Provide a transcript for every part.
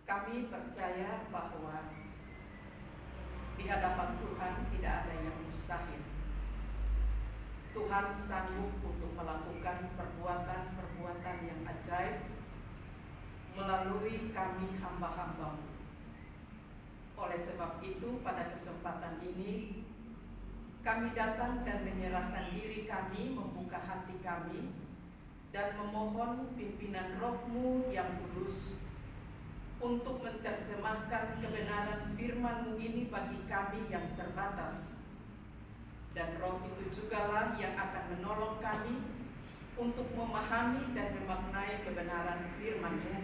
Kami percaya bahwa di hadapan Tuhan tidak ada yang mustahil. Tuhan sanggup untuk melakukan perbuatan-perbuatan yang ajaib melalui kami hamba-hamba-Mu. Oleh sebab itu, pada kesempatan ini kami datang dan menyerahkan diri kami, membuka hati kami, dan memohon pimpinan Roh-Mu yang kudus untuk menerjemahkan kebenaran firman-Mu ini bagi kami yang terbatas. Dan Roh itu jugalah yang akan menolong kami untuk memahami dan memaknai kebenaran firman-Mu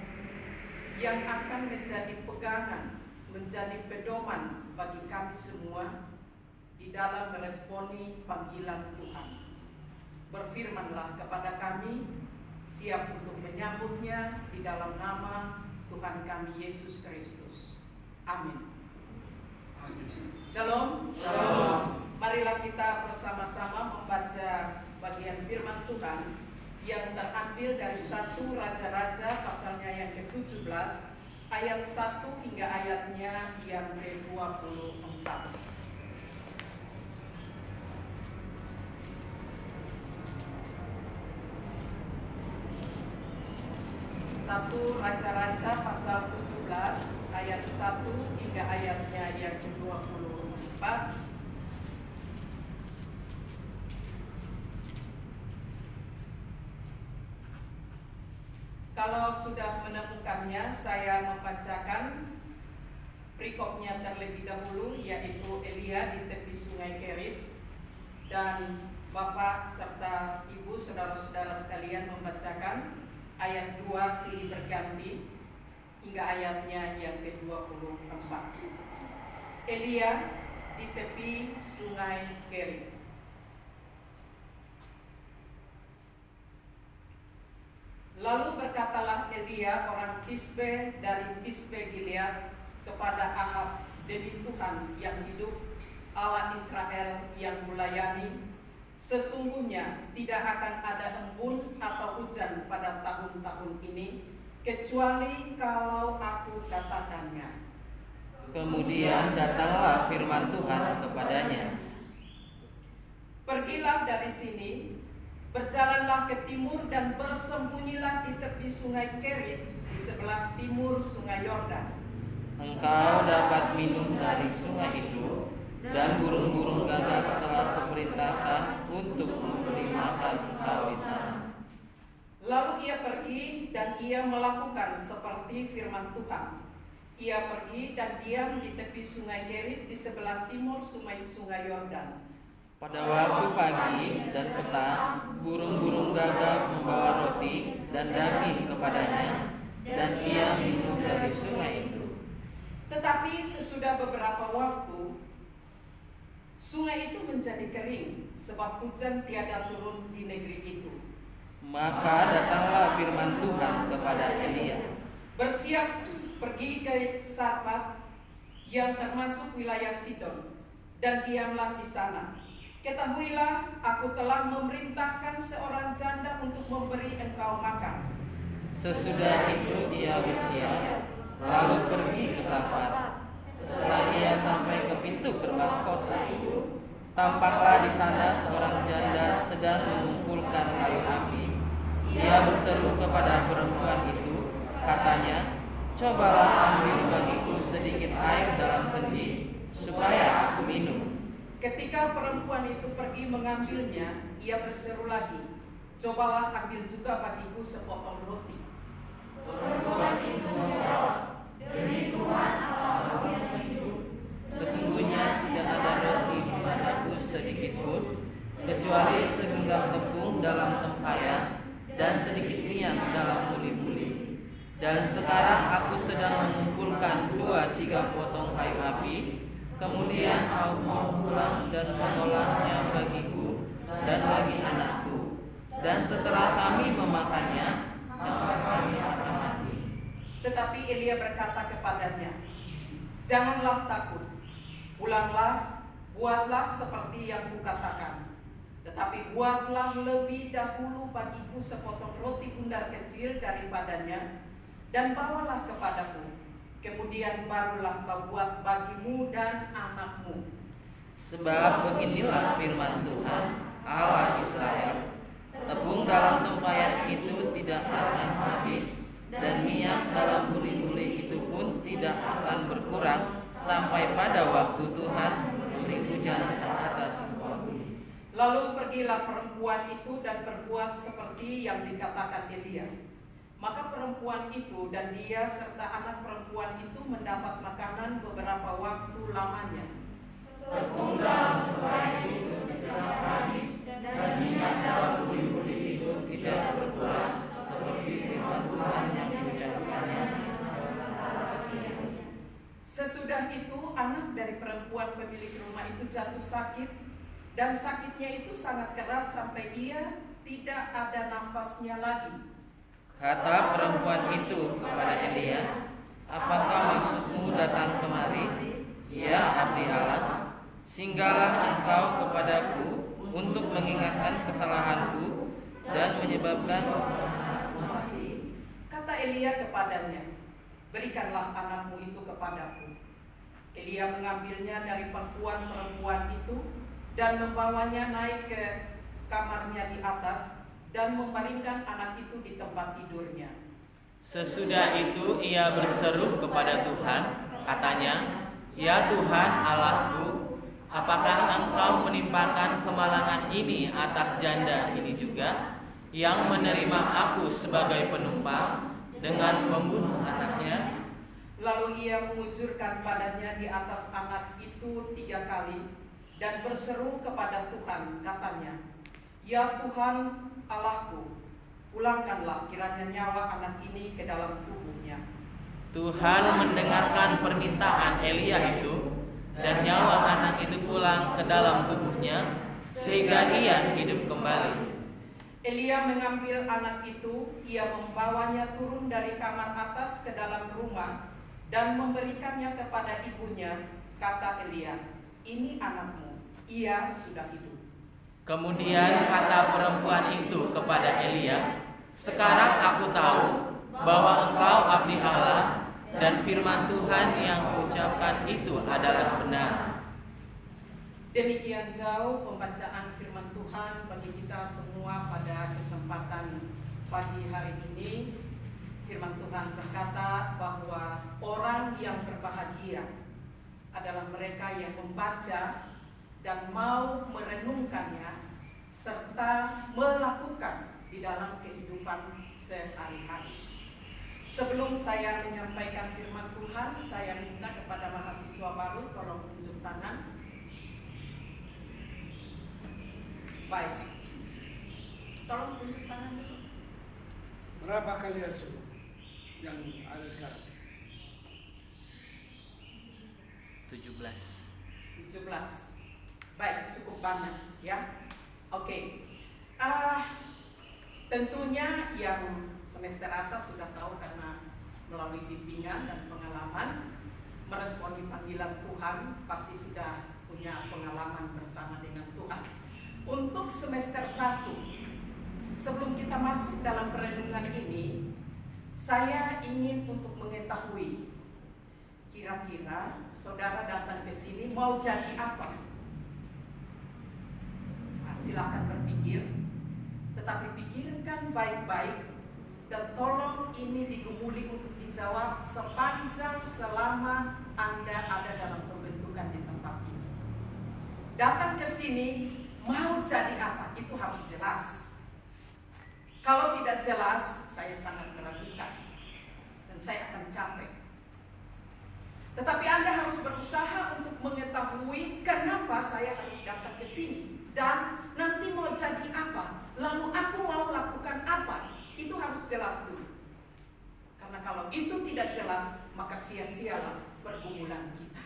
yang akan menjadi pegangan, menjadi pedoman bagi kami semua di dalam meresponi panggilan Tuhan. Berfirmanlah kepada kami, siap untuk menyambutnya di dalam nama Tuhan kami Yesus Kristus. Amin. Shalom. Shalom. Marilah kita bersama-sama membaca bagian firman Tuhan yang terambil dari 1 Raja-Raja pasalnya yang ke-17 ayat 1 hingga ayatnya yang ke-24. 1 Raja-Raja pasal 17 ayat 1 hingga ayatnya yang ke-24. Kalau sudah menemukannya, saya membacakan perikopnya terlebih dahulu, yaitu Elia di tepi sungai Kerit, dan Bapak serta Ibu saudara-saudara sekalian membacakan ayat 2 silih berganti hingga ayatnya yang ke-24. Elia di tepi sungai Kerit. Lalu berkatalah Elia orang Tisbe dari Tisbe Gilead kepada Ahab, demi Tuhan yang hidup, Allah Israel yang mulayani, sesungguhnya tidak akan ada embun atau hujan pada tahun-tahun ini, kecuali kalau aku katakannya. Kemudian datanglah firman Tuhan kepadanya. Pergilah dari sini, berjalanlah ke timur dan bersembunyilah di tepi sungai Kerit di sebelah timur sungai Yordan. Engkau dapat minum dari sungai itu, dan burung-burung gagak telah kuperintahkan untuk memberi makan engkau di sana. Lalu ia pergi dan ia melakukan seperti firman Tuhan. Ia pergi dan diam di tepi sungai Kerit di sebelah timur sungai Yordan. Pada waktu pagi dan petang, burung-burung gagak membawa roti dan daging kepadanya, dan ia minum dari sungai itu. Tetapi sesudah beberapa waktu, sungai itu menjadi kering, sebab hujan tiada turun di negeri itu. Maka datanglah firman Tuhan kepada Elia. Bersiap pergi ke Sarfat yang termasuk wilayah Sidon, dan diamlah di sana. Ketahuilah, aku telah memerintahkan seorang janda untuk memberi engkau makan. Sesudah itu ia bersiap, lalu pergi ke Sarfat. Setelah ia sampai ke pintu gerbang kota itu, tampaklah di sana seorang janda sedang mengumpulkan kayu api. Ia berseru kepada perempuan itu, katanya, cobalah ambil bagiku sedikit air dalam kendi, supaya aku minum. Ketika perempuan itu pergi mengambilnya, ia berseru lagi, cobalah ambil juga bagiku sepotong roti. Perempuan itu menjawab, demi Tuhan Allah yang hidup, sesungguhnya tidak ada roti padaku sedikit pun, kecuali segenggam tepung dalam tempayan dan sedikit minyak dalam buli-buli. Dan sekarang aku sedang mengumpulkan 2-3 potong kayu api. Kemudian aku pulang dan mengolahnya bagiku dan bagi anakku. Dan setelah kami memakannya, kami akan mati. Tetapi Elia berkata kepadanya, janganlah takut, pulanglah, buatlah seperti yang kukatakan. Tetapi buatlah lebih dahulu bagiku sepotong roti bundar kecil daripadanya, dan bawalah kepadaku. kemudian barulah kau buat bagimu dan anakmu. Sebab beginilah firman Tuhan, Allah Israel, tepung dalam tempayan itu tidak akan habis, dan minyak dalam buli-buli itu pun tidak akan berkurang, sampai pada waktu Tuhan memberi hujan ke atas semua bumi. Lalu pergilah perempuan itu dan berbuat seperti yang dikatakan Elia. Maka perempuan itu dan dia serta anak perempuan itu mendapat makanan beberapa waktu lamanya. Tepung dalam tempayan itu tidak habis, dan minyak dalam buli-buli itu tidak berkurang, seperti firman Tuhan yang diucapkannya. Sesudah itu anak dari perempuan pemilik rumah itu jatuh sakit, dan sakitnya itu sangat keras sampai ia tidak ada nafasnya lagi. Kata perempuan itu kepada Elia, apakah maksudmu datang kemari, ya abdi Allah? Singgahlah engkau kepadaku untuk mengingatkan kesalahanku dan menyebabkan anakku mati. Kata Elia kepadanya, berikanlah anakmu itu kepadaku. Elia mengambilnya dari perempuan itu dan membawanya naik ke kamarnya di atas dan membaringkan anak itu di tempat tidurnya. Sesudah itu ia berseru kepada Tuhan, katanya, ya Tuhan Allahku, apakah engkau menimpakan kemalangan ini atas janda ini juga, yang menerima aku sebagai penumpang dengan membunuh anaknya? Lalu ia mengucurkan badannya di atas anak itu 3 kali dan berseru kepada Tuhan, katanya, ya Tuhan Allahku, pulangkanlah kiranya nyawa anak ini ke dalam tubuhnya. Tuhan mendengarkan permintaan Elia itu, dan nyawa anak itu pulang ke dalam tubuhnya, sehingga ia hidup kembali. Elia mengambil anak itu, ia membawanya turun dari kamar atas ke dalam rumah dan memberikannya kepada ibunya. Kata Elia, ini anakmu, ia sudah hidup. Kemudian kata perempuan itu kepada Elia, sekarang aku tahu bahwa engkau abdi Allah, dan firman Tuhan yang ucapkan itu adalah benar. Demikian jauh pembacaan firman Tuhan bagi kita semua pada kesempatan pagi hari ini. Firman Tuhan berkata bahwa orang yang berbahagia adalah mereka yang membaca dan mau merenungkannya serta melakukan di dalam kehidupan sehari-hari. Sebelum saya menyampaikan firman Tuhan, saya minta kepada mahasiswa baru tolong tunjuk tangan. Baik, tolong tunjuk tangan dulu. Berapa kalian semua yang ada sekarang? 17. Baik, cukup banyak ya. Oke. Tentunya yang semester atas sudah tahu karena melalui bimbingan dan pengalaman meresponi panggilan Tuhan, pasti sudah punya pengalaman bersama dengan Tuhan. Untuk semester 1, sebelum kita masuk dalam perenungan ini, saya ingin untuk mengetahui kira-kira saudara datang ke sini mau jadi apa? Nah, silakan berpikir. Tetapi pikirkan baik-baik dan tolong ini digumuli untuk dijawab sepanjang selama Anda ada dalam pembentukan di tempat ini. Datang ke sini mau jadi apa? Itu harus jelas. Kalau tidak jelas, saya sangat meragukan dan saya akan capek. Tetapi Anda harus berusaha untuk mengetahui kenapa saya harus datang ke sini dan nanti mau jadi apa. Lalu aku mau lakukan apa? Itu harus jelas dulu. Karena kalau itu tidak jelas, maka sia-sialah pergumulan kita.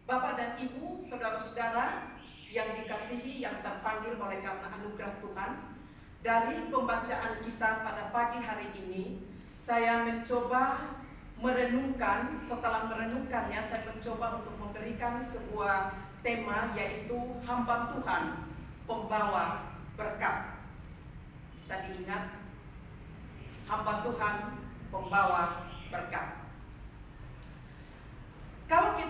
Bapak dan Ibu, saudara-saudara yang dikasihi, yang terpanggil oleh karena anugerah Tuhan, dari pembacaan kita pada pagi hari ini, saya mencoba merenungkan. Setelah merenungkannya, saya mencoba untuk memberikan sebuah tema, yaitu hamba Tuhan, pembawa berkat. Bisa diingat, hamba Tuhan pembawa berkat.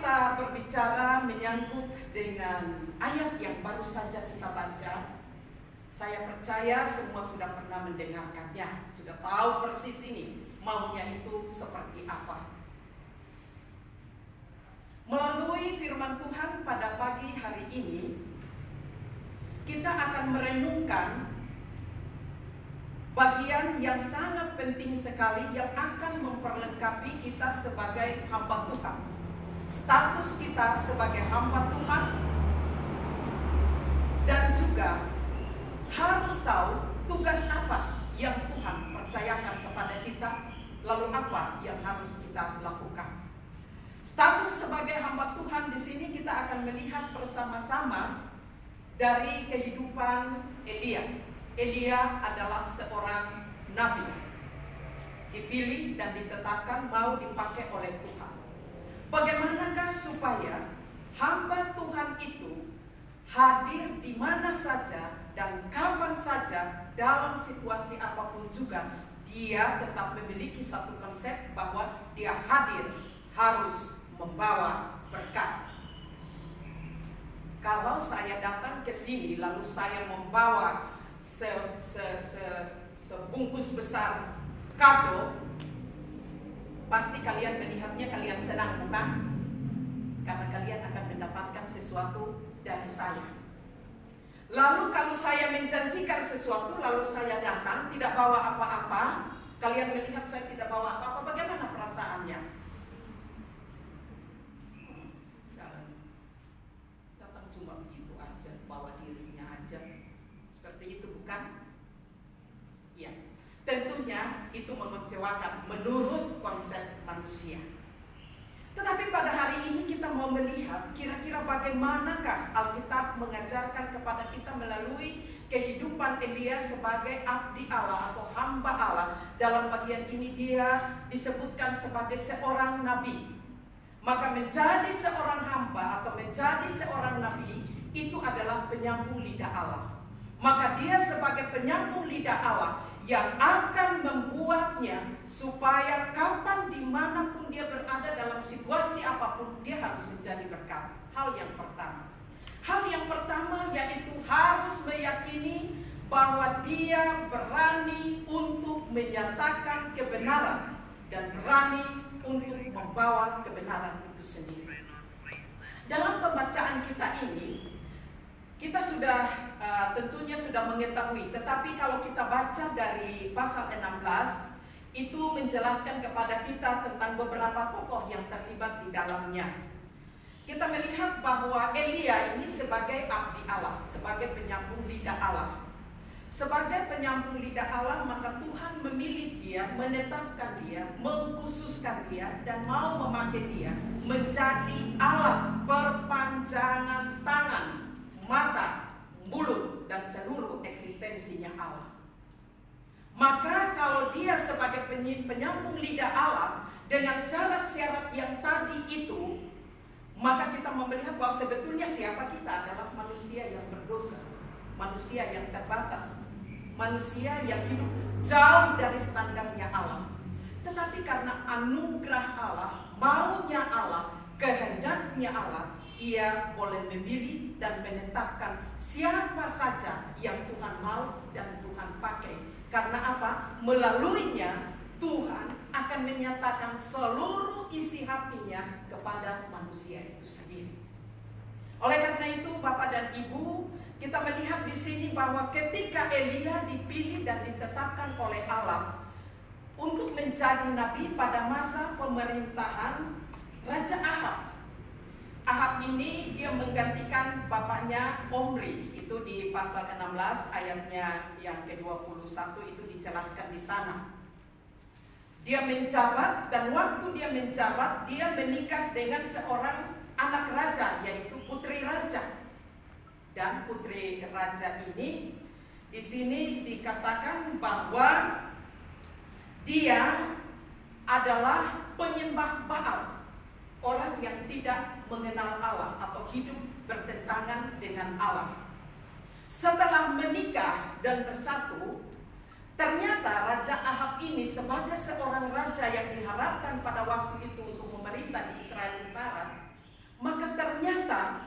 kita berbicara menyangkut dengan ayat yang baru saja kita baca, saya percaya semua sudah pernah mendengarkannya, sudah tahu persis ini maunya itu seperti apa. Melalui firman Tuhan pada pagi hari ini, kita akan merenungkan bagian yang sangat penting sekali yang akan memperlengkapi kita sebagai hamba Tuhan. Status kita sebagai hamba Tuhan, dan juga harus tahu tugas apa yang Tuhan percayakan kepada kita, lalu apa yang harus kita lakukan. Status sebagai hamba Tuhan di sini kita akan melihat bersama-sama dari kehidupan Elia. Elia adalah seorang nabi, dipilih dan ditetapkan mau dipakai oleh Tuhan. Bagaimanakah supaya hamba Tuhan itu hadir di mana saja dan kapan saja dalam situasi apapun juga, dia tetap memiliki satu konsep bahwa dia hadir harus membawa berkat. Kalau saya datang ke sini lalu saya membawa sebungkus besar kado, pasti kalian melihatnya kalian senang, bukan? Karena kalian akan mendapatkan sesuatu dari saya. Lalu kalau saya menjanjikan sesuatu lalu saya datang tidak bawa apa-apa, kalian melihat saya tidak bawa apa-apa, bagaimana perasaannya? Datang cuma begitu aja, bawa dirinya aja. Seperti itu, bukan? Ya, tentunya itu mengecewakan menurut konsep manusia. Tetapi pada hari ini kita mau melihat kira-kira bagaimanakah Alkitab mengajarkan kepada kita melalui kehidupan Elia sebagai abdi Allah atau hamba Allah. Dalam bagian ini dia disebutkan sebagai seorang nabi. Maka menjadi seorang hamba atau menjadi seorang nabi itu adalah penyambung lidah Allah. Maka dia sebagai penyambung lidah Allah yang akan membuatnya supaya kapan dimanapun dia berada dalam situasi apapun dia harus menjadi berkat. Hal yang pertama yaitu harus meyakini bahwa dia berani untuk menyatakan kebenaran dan berani untuk membawa kebenaran itu sendiri. Dalam pembacaan kita ini kita sudah tentunya sudah mengetahui, tetapi kalau kita baca dari pasal 16 itu menjelaskan kepada kita tentang beberapa tokoh yang terlibat di dalamnya. Kita melihat bahwa Elia ini sebagai abdi Allah, sebagai penyambung lidah Allah. Sebagai penyambung lidah Allah, maka Tuhan memilih dia, menetapkan dia, mengkhususkan dia, dan mau memakai dia menjadi alat perpanjangan tangan, mata, mulut, dan seluruh eksistensinya Allah. Maka kalau dia sebagai penyambung lidah Allah dengan syarat-syarat yang tadi itu, maka kita melihat bahwa sebetulnya siapa kita adalah manusia yang berdosa, manusia yang terbatas, manusia yang hidup jauh dari standarnya Allah. Tetapi karena anugerah Allah, maunya Allah, kehendaknya Allah, ia boleh memilih dan menetapkan siapa saja yang Tuhan mau dan Tuhan pakai. Karena apa? Melaluinya Tuhan akan menyatakan seluruh isi hatinya kepada manusia itu sendiri. Oleh karena itu, Bapak dan Ibu, kita melihat di sini bahwa ketika Elia dipilih dan ditetapkan oleh Allah untuk menjadi nabi pada masa pemerintahan Raja Ahab. Ahab ini dia menggantikan bapaknya Omri. Itu di pasal 16 ayatnya yang ke-21 itu dijelaskan di sana. Dia menjabat dan waktu dia menjabat dia menikah dengan seorang anak raja yaitu putri raja. Dan putri raja ini di sini dikatakan bahwa dia adalah penyembah Baal. Orang yang tidak mengenal Allah atau hidup bertentangan dengan Allah. Setelah menikah dan bersatu, ternyata Raja Ahab ini sebagai seorang raja yang diharapkan pada waktu itu untuk memerintah di Israel Utara, Maka ternyata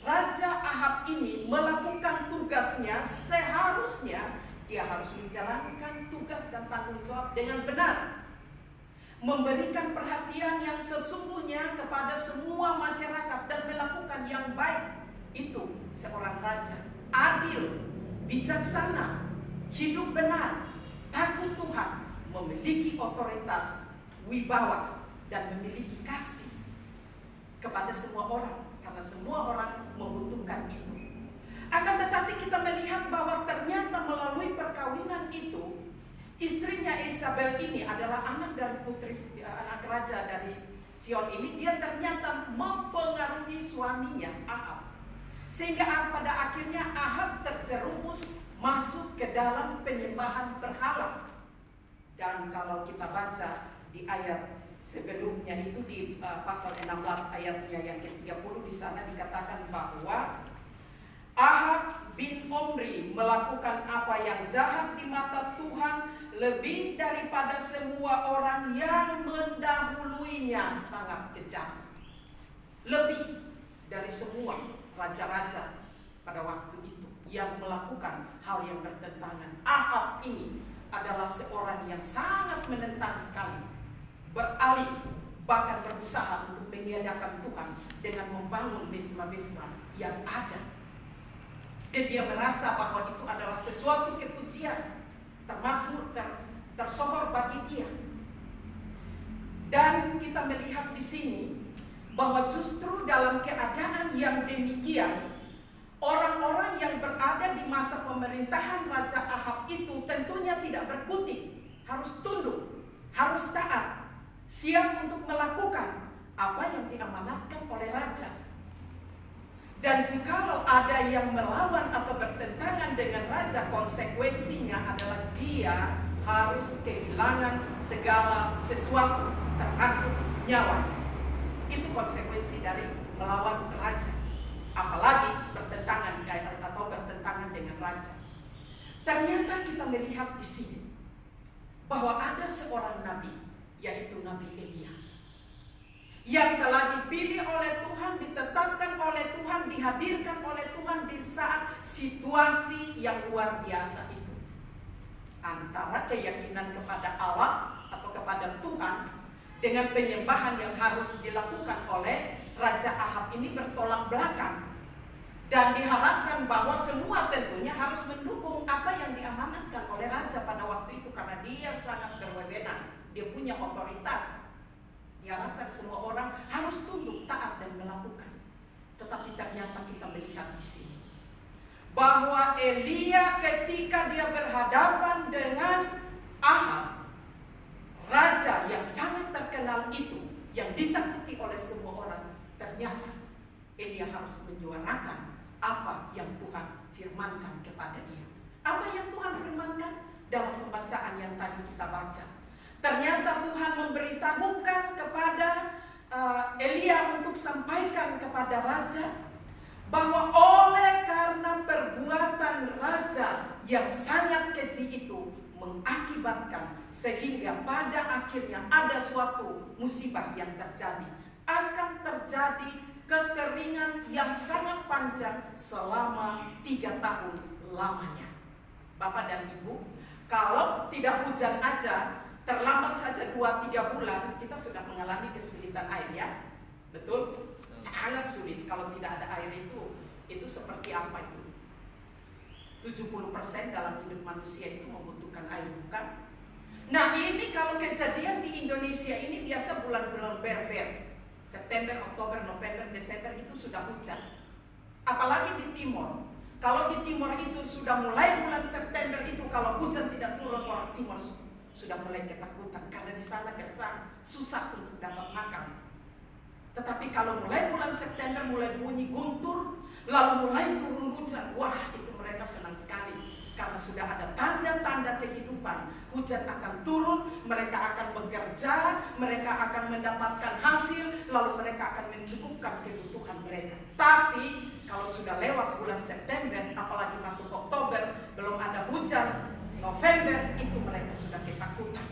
Raja Ahab ini melakukan tugasnya, seharusnya dia harus menjalankan tugas dan tanggung jawab dengan benar. Memberikan perhatian yang sesungguhnya kepada semua masyarakat dan melakukan yang baik. Itu seorang raja, adil, bijaksana, hidup benar, takut Tuhan, memiliki otoritas, wibawa, dan memiliki kasih kepada semua orang, karena semua orang membutuhkan itu. Akan tetapi kita melihat bahwa ternyata melalui perkawinan itu, istrinya Isabel ini adalah anak dari anak raja dari Sion ini. Dia ternyata mempengaruhi suaminya Ahab, sehingga pada akhirnya Ahab terjerumus masuk ke dalam penyembahan berhala. Dan kalau kita baca di ayat sebelumnya itu di pasal 16 ayatnya yang ke-30, di sana dikatakan bahwa Ahab bin Omri melakukan apa yang jahat di mata Tuhan lebih daripada semua orang yang mendahuluinya, sangat kejam. Lebih dari semua raja-raja pada waktu itu yang melakukan hal yang bertentangan. Ahab ini adalah seorang yang sangat menentang sekali, beralih bahkan berusaha untuk meniadakan Tuhan dengan membangun mesbah-mesbah yang ada. Dan dia merasa bahwa itu adalah sesuatu kepujian, termasuk tersohor bagi dia. Dan kita melihat di sini bahwa justru dalam keadaan yang demikian, orang-orang yang berada di masa pemerintahan Raja Ahab itu tentunya tidak berkutik, harus tunduk, harus taat, siap untuk melakukan apa yang diamanatkan oleh raja. Dan jikalau ada yang melawan atau bertentangan dengan raja, konsekuensinya adalah dia harus kehilangan segala sesuatu, termasuk nyawa. Itu konsekuensi dari melawan raja, apalagi bertentangan dengan raja. Ternyata kita melihat di sini bahwa ada seorang nabi, yaitu Nabi Elia, yang telah dipilih oleh Tuhan, ditetapkan oleh Tuhan, dihadirkan oleh Tuhan di saat situasi yang luar biasa itu. Antara keyakinan kepada Allah atau kepada Tuhan dengan penyembahan yang harus dilakukan oleh Raja Ahab ini bertolak belakang. Dan diharapkan bahwa semua tentunya harus mendukung apa yang diamanatkan oleh raja pada waktu itu, karena dia sangat berwenang, dia punya otoritas. Diharapkan semua orang harus tunduk, taat, dan melakukan. Tetapi ternyata kita melihat di sini bahwa Elia ketika dia berhadapan dengan Ahab, raja yang sangat terkenal itu, yang ditakuti oleh semua orang, ternyata Elia harus menyuarakan apa yang Tuhan firmankan kepada dia. Apa yang Tuhan firmankan dalam pembacaan yang tadi kita baca. Ternyata Tuhan memberitahukan kepada Elia untuk sampaikan kepada raja bahwa oleh karena perbuatan raja yang sangat keji itu mengakibatkan sehingga pada akhirnya ada suatu musibah yang terjadi. Akan terjadi kekeringan yang sangat panjang selama 3 tahun lamanya. Bapak dan Ibu, kalau tidak hujan aja, terlambat saja 2-3 bulan, kita sudah mengalami kesulitan air, ya. Betul? Sangat sulit. Kalau tidak ada air itu seperti apa itu? 70% dalam hidup manusia itu membutuhkan air, bukan? Nah, ini kalau kejadian di Indonesia ini biasa bulan-bulan berber. September, Oktober, November, Desember itu sudah hujan. Apalagi di timur. Kalau di timur itu sudah mulai bulan September itu, kalau hujan tidak turun, orang timur sudah mulai ketakutan karena di sana gersang, susah untuk dapat makan. Tetapi kalau mulai bulan September mulai bunyi guntur, lalu mulai turun hujan, wah itu mereka senang sekali. Karena sudah ada tanda-tanda kehidupan. Hujan akan turun, mereka akan bekerja, mereka akan mendapatkan hasil, lalu mereka akan mencukupkan kebutuhan mereka. Tapi kalau sudah lewat bulan September, apalagi masuk Oktober, belum ada hujan, November, itu mereka sudah ketakutan.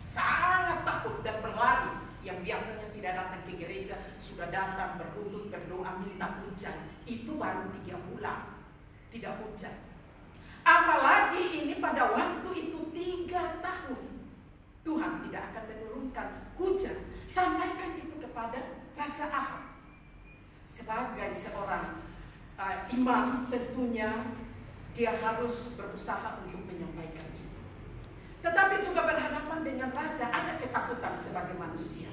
Sangat takut dan berlari. yang biasanya tidak datang ke gereja sudah datang berlutut berdoa minta hujan. Itu baru 3 bulan tidak hujan. Apalagi ini pada waktu itu 3 tahun Tuhan tidak akan menurunkan hujan. Sampaikan itu kepada Raja Ahab. Sebagai seorang imam tentunya dia harus berusaha untuk menyampaikan itu. Tetapi juga berhadapan dengan raja ada ketakutan sebagai manusia.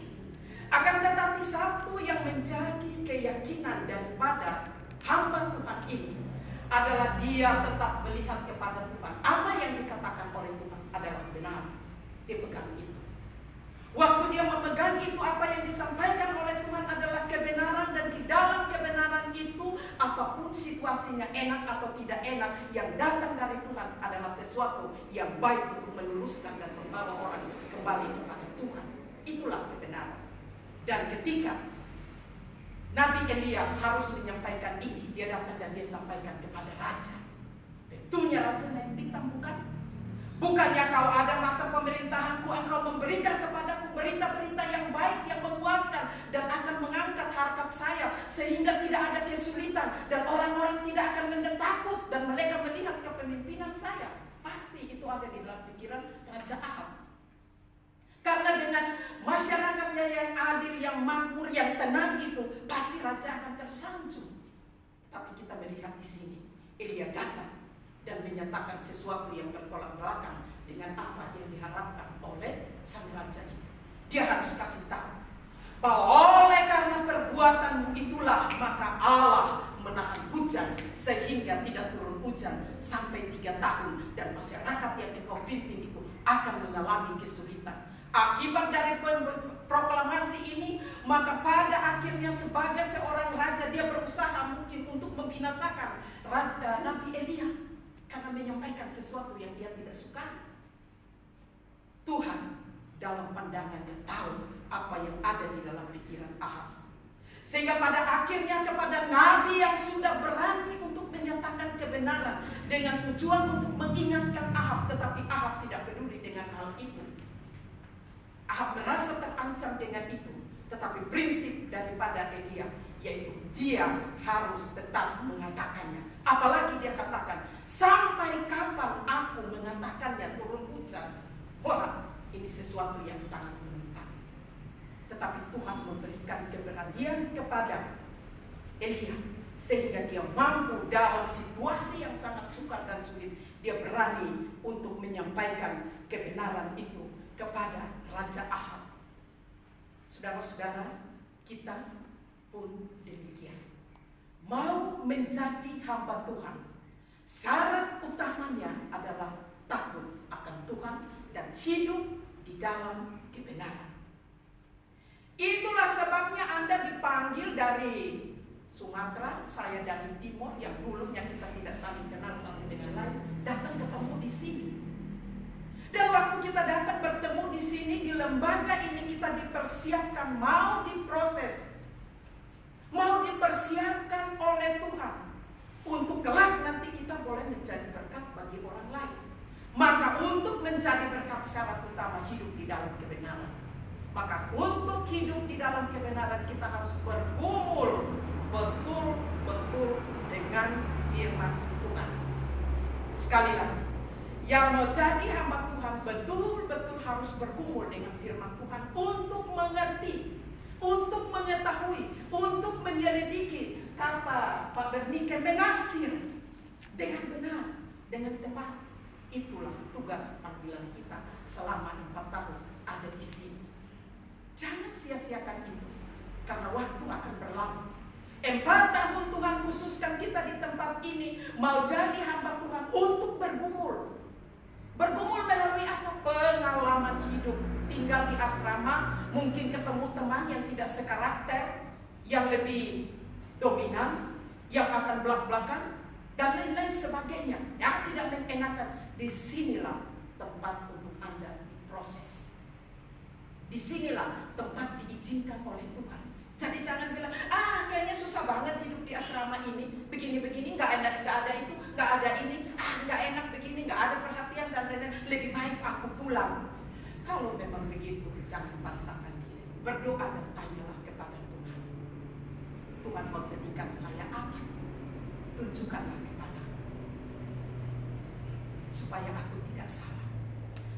Akan tetapi satu yang menjadi keyakinan daripada hamba Tuhan ini adalah dia tetap melihat kepada Tuhan. Apa yang dikatakan oleh Tuhan adalah benar. Dia pegang itu. Waktu dia memegang itu, apa yang disampaikan oleh Tuhan adalah kebenaran, dan di dalam kebenaran itu apapun situasinya enak atau tidak enak, yang datang dari Tuhan adalah sesuatu yang baik untuk meluruskan dan membawa orang kembali kepada Tuhan. Itulah kebenaran. Dan ketika Nabi Elia harus menyampaikan ini, dia datang dan dia sampaikan kepada raja. Tentunya raja yang ditambukan. Bukannya kau ada masa pemerintahanku, engkau memberikan kepadaku berita-berita yang baik, yang memuaskan, dan akan mengangkat harkat saya, sehingga tidak ada kesulitan, dan orang-orang tidak akan mentakut, dan mereka melihat kepemimpinan saya. Pasti itu ada di dalam pikiran Raja Ahab. Karena dengan masyarakatnya yang adil, yang makmur, yang tenang itu, pasti raja akan tersanjung. Tapi kita melihat di sini, Elia datang dan menyatakan sesuatu yang bertolak belakang dengan apa yang diharapkan oleh sang raja itu. Dia harus kasih tahu bahwa oleh karena perbuatanmu itulah maka Allah menahan hujan sehingga tidak turun hujan sampai 3 tahun, dan masyarakat yang engkau pimpin itu akan mengalami kesulitan. Akibat dari proklamasi ini, maka pada akhirnya sebagai seorang raja dia berusaha mungkin untuk membinasakan Raja Nabi Elia karena menyampaikan sesuatu yang dia tidak suka. Tuhan dalam pandangannya tahu apa yang ada di dalam pikiran Ahaz. Sehingga pada akhirnya kepada Nabi yang sudah berani untuk menyatakan kebenaran dengan tujuan untuk mengingatkan Ahab, tetapi Ahab tidak peduli dengan hal itu. Ahab merasa terancam dengan itu, tetapi prinsip daripada Elia yaitu dia harus tetap mengatakannya. Apalagi dia katakan, sampai kapan aku mengatakannya turun hujan? Wah, ini sesuatu yang sangat menentang. Tetapi Tuhan memberikan keberanian kepada Elia sehingga dia mampu dalam situasi yang sangat sukar dan sulit, dia berani untuk menyampaikan kebenaran itu kepada Raja Ahab. Saudara-saudara, kita pun demikian. Mau menjadi hamba Tuhan, syarat utamanya adalah takut akan Tuhan dan hidup di dalam kebenaran. Itulah sebabnya Anda dipanggil dari Sumatera, saya dari Timur, yang dulunya kita tidak saling kenal satu dengan lain, datang ketemu di sini. Dan waktu kita datang bertemu di sini, di lembaga ini kita dipersiapkan, mau diproses, mau dipersiapkan oleh Tuhan untuk kelak nanti kita boleh menjadi berkat bagi orang lain. Maka untuk menjadi berkat syarat utama hidup di dalam kebenaran. Maka untuk hidup di dalam kebenaran kita harus bergumul betul-betul dengan firman Tuhan. Sekali lagi, yang mau jadi hamba Tuhan betul-betul harus bergumul dengan firman Tuhan untuk mengerti, untuk mengetahui, untuk menyelidiki. Kata Pak Bernike, menafsir dengan benar, dengan tepat. Itulah tugas panggilan kita selama 4 tahun ada di sini. Jangan sia-siakan itu, karena waktu akan berlalu. 4 tahun Tuhan khususkan kita di tempat ini, mau jadi hamba Tuhan untuk bergumul. Bergumul melalui apa? Pengalaman hidup. Tinggal di asrama, mungkin ketemu teman yang tidak sekarakter, yang lebih dominan, yang akan belak-belakan, dan lain-lain sebagainya. Yang tidak mengenakan. Disinilah tempat untuk Anda diproses. Disinilah tempat diizinkan oleh Tuhan. Jadi jangan bilang, kayaknya susah banget hidup di asrama ini, begini-begini, nggak enak, nggak ada itu, nggak ada ini, nggak enak begini, nggak ada perhatian dan lain-lain. Lebih baik aku pulang. Kalau memang begitu, jangan paksakan diri. Berdoa dan tanyalah kepada Tuhan. Tuhan mau jadikan saya apa? Tunjukkanlah kepadaku, supaya aku tidak salah.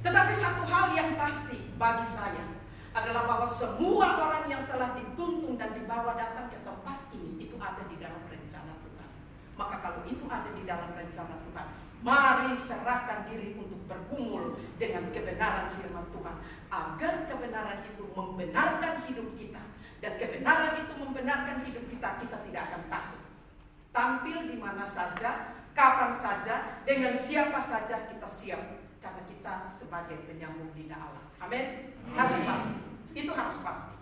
Tetapi satu hal yang pasti bagi saya adalah bahwa semua orang yang telah dituntun dan dibawa datang ke tempat ini, itu ada di dalam rencana Tuhan. Maka kalau itu ada di dalam rencana Tuhan, mari serahkan diri untuk bergumul dengan kebenaran firman Tuhan, agar kebenaran itu membenarkan hidup kita. Dan kebenaran itu membenarkan hidup kita, kita tidak akan takut. Tampil di mana saja, kapan saja, dengan siapa saja kita siap. Karena kita sebagai penyambung lidah Allah. Amin. Harus pasti. Itu harus pasti.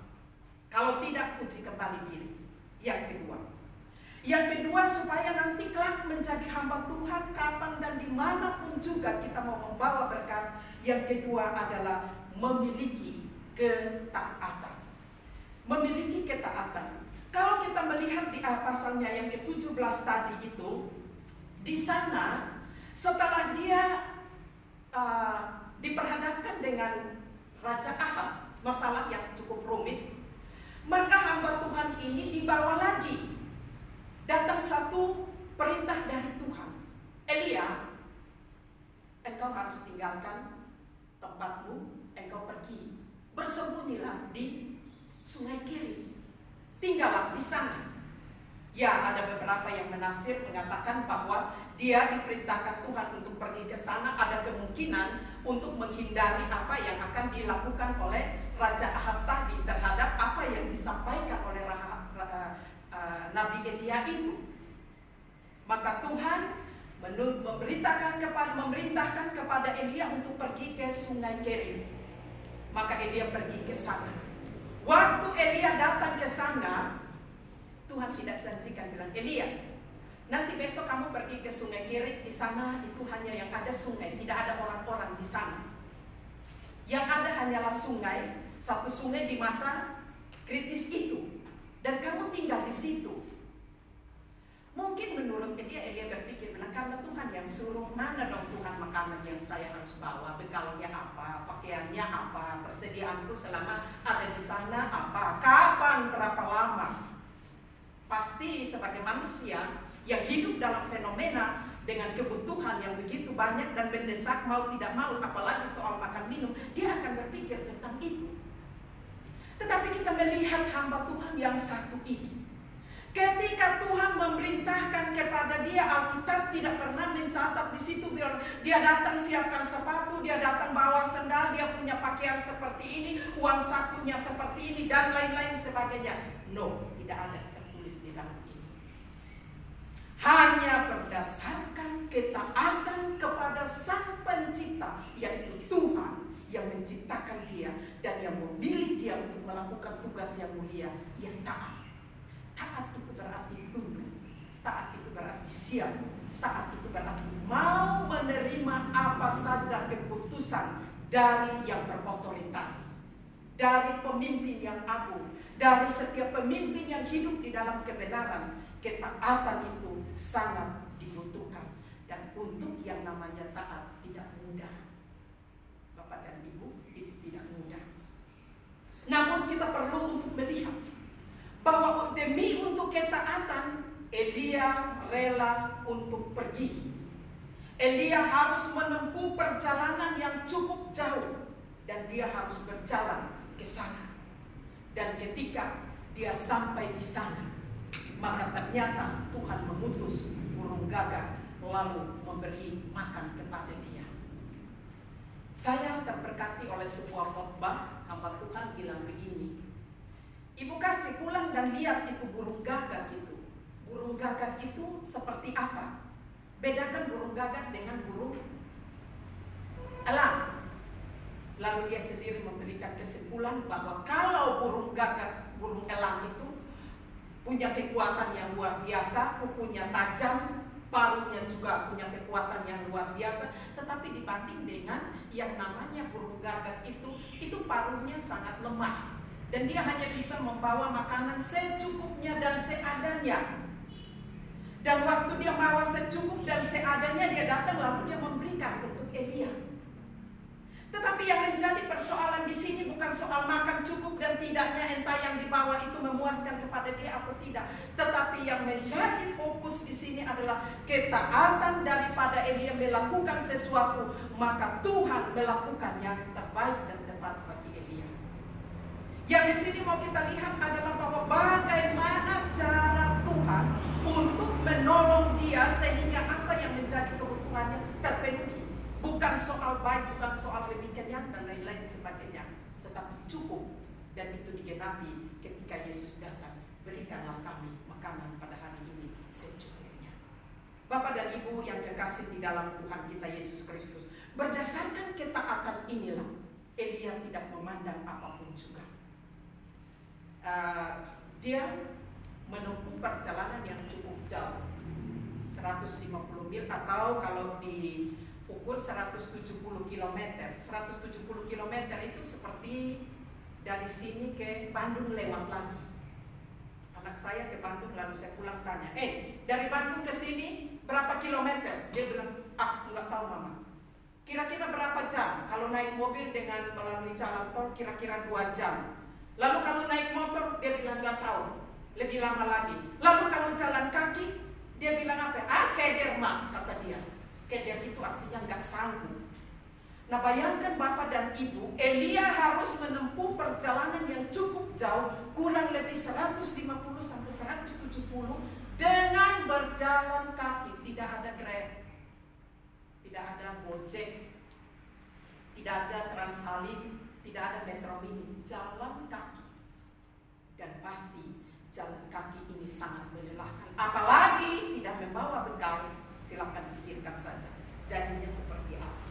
Kalau tidak, uji kembali diri. Yang kedua, supaya nanti kelak menjadi hamba Tuhan kapan dan dimanapun juga kita mau membawa berkat. Yang kedua adalah memiliki ketaatan. Memiliki ketaatan. Kalau kita melihat di pasalnya yang ke-17 tadi itu, di sana setelah dia diperhadapkan dengan Raja Ahab, masalah yang cukup rumit, maka hamba Tuhan ini dibawa lagi. Datang satu perintah dari Tuhan, Elia, engkau harus tinggalkan tempatmu, engkau pergi, bersembunyilah di Sungai Kerit, tinggallah di sana. Ya, ada beberapa yang menafsir mengatakan bahwa dia diperintahkan Tuhan untuk pergi ke sana, ada kemungkinan untuk menghindari apa yang akan dilakukan oleh Raja Ahab tadi terhadap apa yang disampaikan oleh Nabi Elia itu. Maka Tuhan memerintahkan kepada Elia untuk pergi ke Sungai Kerit. Maka Elia pergi ke sana. Waktu Elia datang ke sana, Tuhan tidak janjikan, bilang, Elia, nanti besok kamu pergi ke Sungai Kerit, di sana itu hanya yang ada sungai, tidak ada orang-orang di sana. Yang ada hanyalah sungai, satu sungai di masa kritis itu, dan kamu tinggal di situ. Mungkin menurut Elia berpikir, bilang, karena Tuhan yang suruh, mana dong Tuhan makanan yang saya harus bawa, bekalnya apa, pakaiannya apa, persediaanku selama ada di sana apa, kapan, berapa lama. Pasti sebagai manusia yang hidup dalam fenomena dengan kebutuhan yang begitu banyak dan mendesak, mau tidak mau, apalagi soal makan minum, dia akan berpikir tentang itu. Tetapi kita melihat hamba Tuhan yang satu ini, ketika Tuhan memerintahkan kepada dia, Alkitab tidak pernah mencatat di situ biar dia datang siapkan sepatu, dia datang bawa sendal, dia punya pakaian seperti ini, uang sakunya seperti ini, dan lain-lain sebagainya. No, tidak ada di dalam ini. Hanya berdasarkan ketaatan kepada Sang Pencipta, yaitu Tuhan yang menciptakan dia dan yang memilih dia untuk melakukan tugas yang mulia, yang taat. Taat itu berarti tunduk, taat itu berarti siap, taat itu berarti mau menerima apa saja keputusan dari yang berotoritas, dari pemimpin yang agung, dari setiap pemimpin yang hidup di dalam kebenaran. Ketaatan itu sangat dibutuhkan. Dan untuk yang namanya taat tidak mudah. Bapak dan Ibu, itu tidak mudah. Namun kita perlu untuk melihat bahwa demi untuk ketaatan, Elia rela untuk pergi. Elia harus menempuh perjalanan yang cukup jauh. Dan dia harus berjalan ke sana. Dan ketika dia sampai di sana, maka ternyata Tuhan mengutus burung gagak lalu memberi makan kepada dia. Saya terberkati oleh sebuah khotbah, hamba Tuhan bilang begini, Ibu Kaci pulang dan lihat itu burung gagak itu. Burung gagak itu seperti apa? Bedakan burung gagak dengan burung elang. Lalu dia sendiri memberikan kesimpulan bahwa kalau burung gagak, burung elang itu punya kekuatan yang luar biasa, kukunya tajam, paruhnya juga punya kekuatan yang luar biasa. Tetapi dibanding dengan yang namanya burung gagak itu paruhnya sangat lemah. Dan dia hanya bisa membawa makanan secukupnya dan seadanya. Dan waktu dia bawa secukup dan seadanya, dia datang lalu dia memberikan untuk Elia. Tetapi Tetapi yang menjadi persoalan di sini bukan soal makan cukup dan tidaknya, entah yang dibawa itu memuaskan kepada dia atau tidak. Tetapi yang menjadi fokus di sini adalah ketaatan daripada Elia melakukan sesuatu, maka Tuhan melakukan yang terbaik dan tepat bagi Elia. Yang di sini mau kita lihat adalah bahwa bagaimana cara Tuhan untuk menolong dia sehingga apa yang menjadi kebutuhannya terpenuhi. Bukan soal baik, bukan soal lebih kenyang dan lain-lain sebagainya, tetapi cukup. Dan itu digenapi ketika Yesus datang. Berikanlah kami makanan pada hari ini secukupnya. Bapak dan Ibu yang kekasih di dalam Tuhan kita Yesus Kristus, berdasarkan ketaatan inilah Elia tidak memandang apapun juga. Dia menempuh perjalanan yang cukup jauh, 150 mil, atau kalau diukur 170 km. 170 km itu seperti dari sini ke Bandung lewat lagi. Anak saya ke Bandung, lalu saya pulang tanya, dari Bandung ke sini berapa kilometer? Dia bilang, nggak tahu mama. Kira-kira berapa jam? Kalau naik mobil dengan melalui jalan tol kira-kira 2 jam. Lalu kalau naik motor, dia bilang nggak tahu, lebih lama lagi. Lalu kalau jalan kaki, dia bilang apa? Keder mak, kata dia. Keder itu artinya nggak sanggup. Nah, bayangkan Bapak dan Ibu, Elia harus menempuh perjalanan yang cukup jauh, kurang lebih 150 sampai 170 dengan berjalan kaki. Tidak ada Grab, tidak ada Gojek, tidak ada Transalin, tidak ada Metro Mini, jalan kaki. Dan pasti jalan kaki ini sangat melelahkan. Apalagi tidak membawa bekal, silakan pikirkan saja jadinya seperti apa.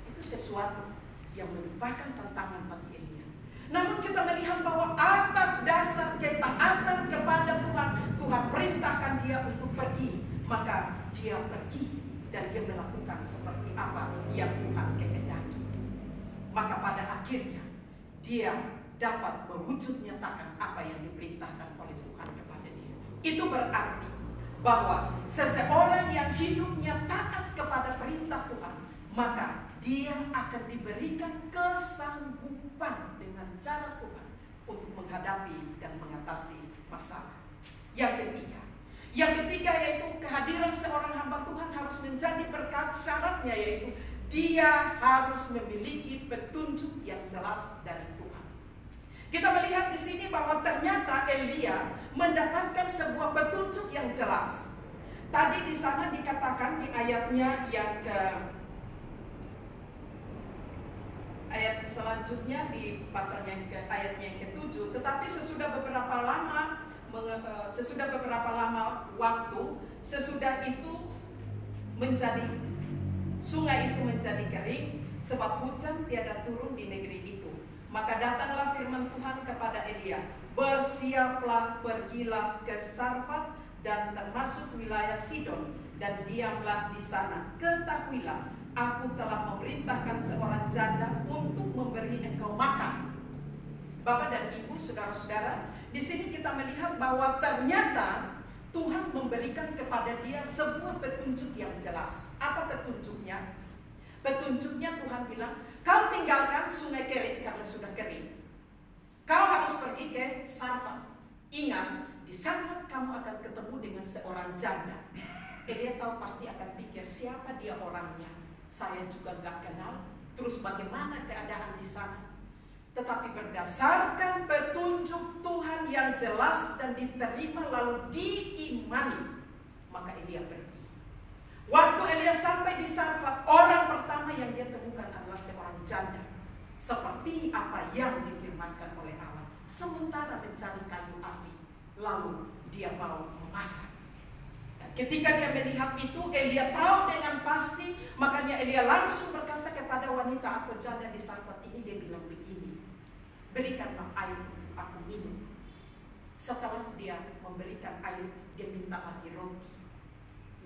Itu sesuatu yang merupakan tantangan bagi Elia. Namun kita melihat bahwa atas dasar ketaatan kepada Tuhan, Tuhan perintahkan dia untuk pergi, maka dia pergi dan dia melakukan seperti apa yang Tuhan kehendaki. Maka pada akhirnya dia dapat mewujud nyatakan apa yang diperintahkan oleh Tuhan kepada dia. Itu berarti bahwa seseorang yang hidupnya taat kepada perintah Tuhan, maka dia akan diberikan kesanggupan dengan cara Tuhan untuk menghadapi dan mengatasi masalah. Yang ketiga yaitu kehadiran seorang hamba Tuhan harus menjadi berkat. Syaratnya yaitu dia harus memiliki petunjuk yang jelas dari Tuhan. Kita melihat di sini bahwa ternyata Elia mendapatkan sebuah petunjuk yang jelas. Tadi di sana dikatakan di ayatnya yang ayat selanjutnya di pasal ayatnya yang ke-7, tetapi sesudah beberapa lama waktu, sesudah itu sungai itu menjadi kering sebab hujan tiada turun di negeri itu. Maka datanglah firman Tuhan kepada Elia, bersiaplah, pergilah ke Sarfat dan termasuk wilayah Sidon dan diamlah di sana. Ketahuilah, aku telah memerintahkan seorang janda untuk memberi engkau makan. Bapak dan Ibu, saudara-saudara, di sini kita melihat bahwa ternyata Tuhan memberikan kepada dia sebuah petunjuk yang jelas. Apa petunjuknya? Petunjuknya Tuhan bilang, kau tinggalkan sungai Kerit karena sudah kering. Kau harus pergi ke Sarfat. Ingat, di Sarfat kamu akan ketemu dengan seorang janda. Elia tahu pasti akan pikir, siapa dia orangnya? Saya juga gak kenal. Terus bagaimana keadaan di sana? Tetapi berdasarkan petunjuk Tuhan yang jelas dan diterima lalu diimani, maka Elia pergi. Waktu Elia sampai di Sarfat, orang pertama yang dia temukan adalah seorang janda, seperti apa yang difirmankan oleh Allah. Sementara mencari kayu api, lalu dia mau memasak. Dan ketika dia melihat itu, Elia tahu dengan pasti, makanya Elia langsung berkata kepada wanita atau janda di Sarfat ini, dia bilang begini, berikanlah air untuk aku minum. Setelah dia memberikan air, dia minta lagi roti.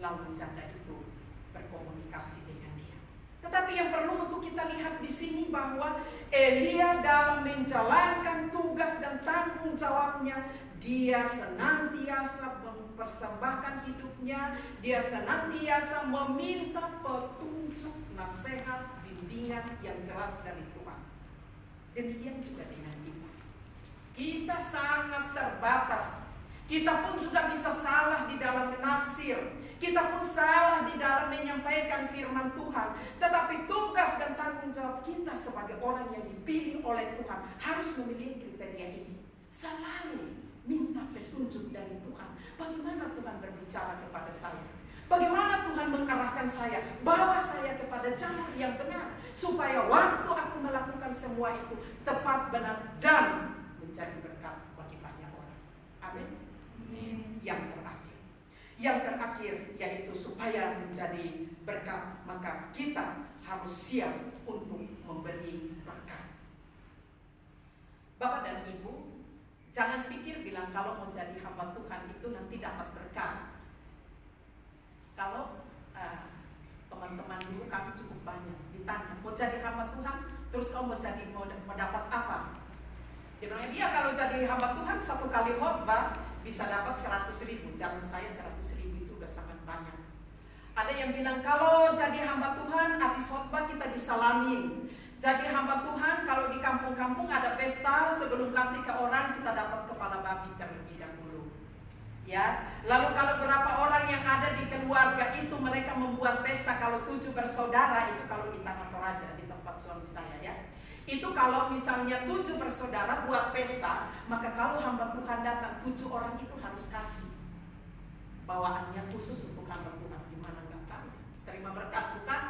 Lalu janda itu berkomunikasi dengan dia. Tetapi yang perlu untuk kita lihat di sini bahwa Elia dalam menjalankan tugas dan tanggung jawabnya, dia senantiasa mempersembahkan hidupnya, dia senantiasa meminta petunjuk, nasihat, bimbingan yang jelas dari Tuhan. Demikian juga dengan kita. Kita sangat terbatas. Kita pun juga bisa salah di dalam menafsir. Kita pun salah di dalam menyampaikan firman Tuhan. Tetapi tugas dan tanggung jawab kita sebagai orang yang dipilih oleh Tuhan harus memiliki kriteria ini. Selalu minta petunjuk dari Tuhan. Bagaimana Tuhan berbicara kepada saya? Bagaimana Tuhan mengarahkan saya? Bawa saya kepada jalur yang benar. Supaya waktu aku melakukan semua itu tepat, benar, dan menjadi berkat bagi banyak orang. Amin. Yang terakhir yaitu supaya menjadi berkat, maka kita harus siap untuk memberi berkat. Bapak dan Ibu, jangan pikir bilang kalau mau jadi hamba Tuhan itu nanti dapat berkat. Kalau teman-teman dulu kami cukup banyak ditanya, mau jadi hamba Tuhan, terus kamu mau dapat apa? Dia bilang, dia kalau jadi hamba Tuhan 1 kali khotbah bisa dapat 100.000. Zaman saya 100.000 itu udah sangat banyak. Ada yang bilang kalau jadi hamba Tuhan habis khotbah kita disalamin. Jadi hamba Tuhan kalau di kampung-kampung ada pesta, sebelum kasih ke orang kita dapat kepala babi terlebih dahulu. Ya, lalu kalau berapa orang yang ada di keluarga itu mereka membuat pesta, kalau 7 bersaudara itu kalau di Tanah Toraja di tempat suami saya ya. Itu kalau misalnya 7 bersaudara buat pesta, maka kalau hamba Tuhan datang 7 orang itu harus kasih bawaannya khusus untuk hamba Tuhan. Gimana nggak tahu? Terima berkat bukan?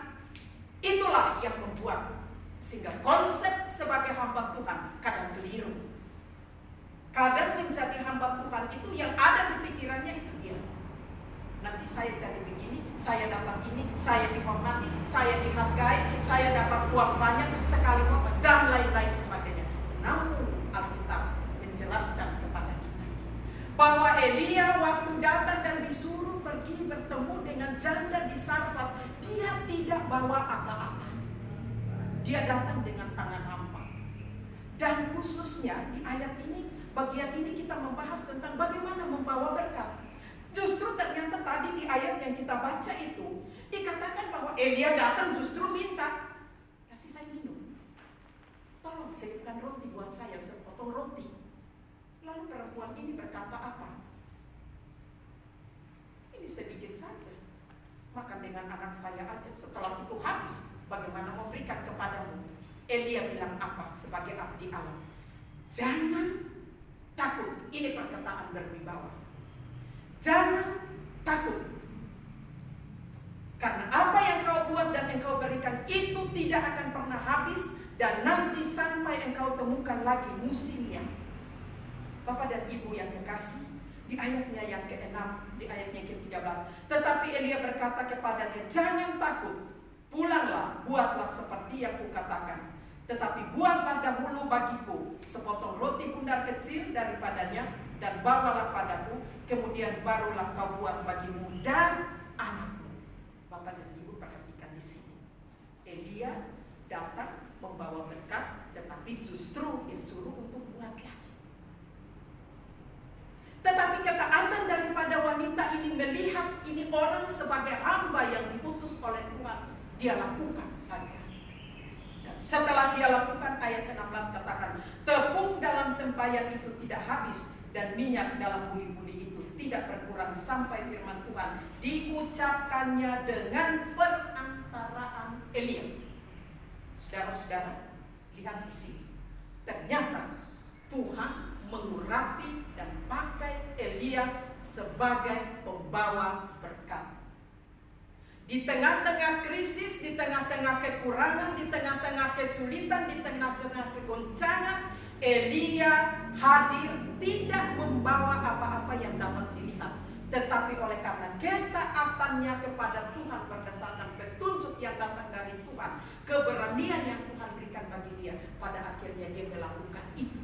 Itulah yang membuat sehingga konsep sebagai hamba Tuhan kadang keliru. Kadang menjadi hamba Tuhan itu yang ada di pikirannya itu dia. Nanti saya jadi begini, saya dapat ini, saya dihormati, saya dihargai, saya dapat uang banyak sekali hormat dan lain-lain sebagainya. Namun Alkitab menjelaskan kepada kita bahwa Elia waktu datang dan disuruh pergi bertemu dengan janda di Sarfat, dia tidak bawa apa-apa. Dia datang dengan tangan hampa. Dan khususnya di ayat ini, bagian ini kita membahas tentang bagaimana membawa berkat. Justru ternyata tadi di ayat yang kita baca itu dikatakan bahwa Elia datang justru minta, kasih saya minum. Tolong siapkan roti buat saya, sepotong roti. Lalu perempuan ini berkata apa? Ini sedikit saja. Makan dengan anak saya aja, setelah itu habis. Bagaimana memberikan kepadamu? Elia bilang apa sebagai abdi Allah? Jangan takut. Ini perkataan berwibawa. Jangan takut. Karena apa yang kau buat dan yang kau berikan itu tidak akan pernah habis dan nanti sampai engkau temukan lagi musimnya. Bapak dan Ibu yang kekasih, di ayatnya yang ke-6, di ayatnya ke-13, tetapi Elia berkata kepadanya, jangan takut, pulanglah, buatlah seperti yang kukatakan. Tetapi buatlah dahulu bagiku sepotong roti bundar kecil daripadanya dan bawalah padaku, kemudian barulah kau buat bagimu dan anakmu. Bapak dan Ibu perhatikan di sini. Elia datang membawa berkat, tetapi justru disuruh untuk buat lagi. Tetapi ketaatan daripada wanita ini melihat ini orang sebagai hamba yang diutus oleh Tuhan, dia lakukan saja. Setelah dia lakukan, ayat 16 katakan, tepung dalam tempayan itu tidak habis dan minyak dalam buli-buli itu tidak berkurang sampai firman Tuhan diucapkannya dengan perantaraan Elia. Saudara-saudara, lihat di sini. Ternyata Tuhan mengurapi dan pakai Elia sebagai pembawa berkat. Di tengah-tengah krisis, di tengah-tengah kekurangan, di tengah-tengah kesulitan, di tengah-tengah kegoncangan, Elia hadir tidak membawa apa-apa yang dapat dilihat. Tetapi oleh karena ketaatannya kepada Tuhan berdasarkan petunjuk yang datang dari Tuhan, keberanian yang Tuhan berikan bagi dia, pada akhirnya dia melakukan itu.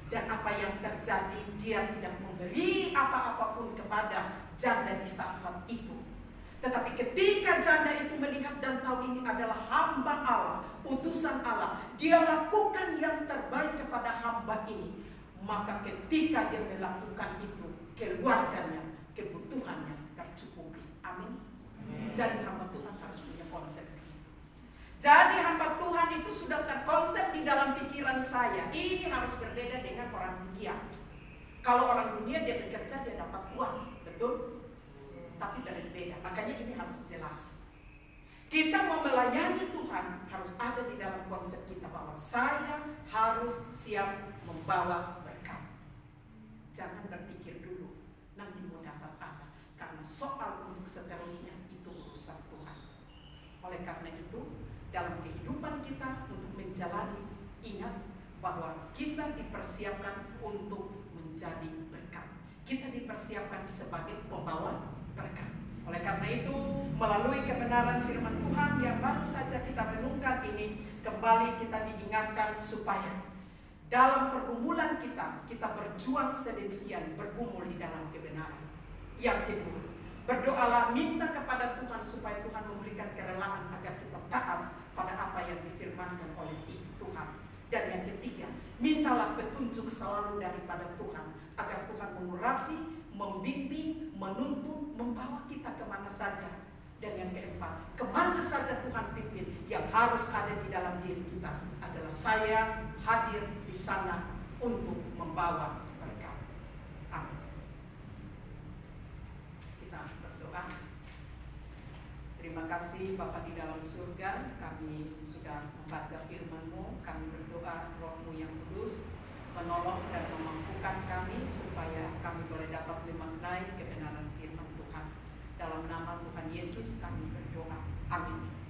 Dan apa yang terjadi, dia tidak memberi apa-apapun kepada janda di Sarfat itu. Tetapi ketika janda itu melihat dan tahu ini adalah hamba Allah, utusan Allah, dia lakukan yang terbaik kepada hamba ini. Maka ketika dia melakukan itu, keluarganya, kebutuhannya tercukupi. Amin. Jadi hamba Tuhan harus punya konsep ini. Jadi hamba Tuhan itu sudah terkonsep di dalam pikiran saya, ini harus berbeda dengan orang dunia. Kalau orang dunia dia bekerja, dia dapat uang, betul? Tapi berbeda, makanya ini harus jelas. Kita mau melayani Tuhan harus ada di dalam konsep kita bahwa saya harus siap membawa berkat. Jangan berpikir dulu nanti mau dapat apa, karena soal untuk seterusnya itu urusan Tuhan. Oleh karena itu, dalam kehidupan kita untuk menjalani, ingat bahwa kita dipersiapkan untuk menjadi berkat. Kita dipersiapkan sebagai pembawa berkat. Oleh karena itu, melalui kebenaran firman Tuhan yang baru saja kita renungkan ini, kembali kita diingatkan supaya dalam pergumulan kita berjuang sedemikian, bergumul di dalam kebenaran. Yang kedua, berdoalah, minta kepada Tuhan supaya Tuhan memberikan kerelaan agar kita taat pada apa yang difirmankan oleh Tuhan. Dan yang ketiga, mintalah petunjuk selalu daripada Tuhan agar Tuhan mengurapi, membimbing, menuntun, membawa kita kemana saja. Dan yang keempat, kemana saja Tuhan pimpin, yang harus ada di dalam diri kita adalah saya hadir di sana untuk membawa berkat. Amin. Kita berdoa. Terima kasih Bapa di dalam surga, kami sudah membaca firman-Mu, kami berdoa Roh-Mu yang kudus menolong dan memampukan kami supaya kami boleh dapat memaknai kebenaran firman Tuhan. Dalam nama Tuhan Yesus kami berdoa. Amin.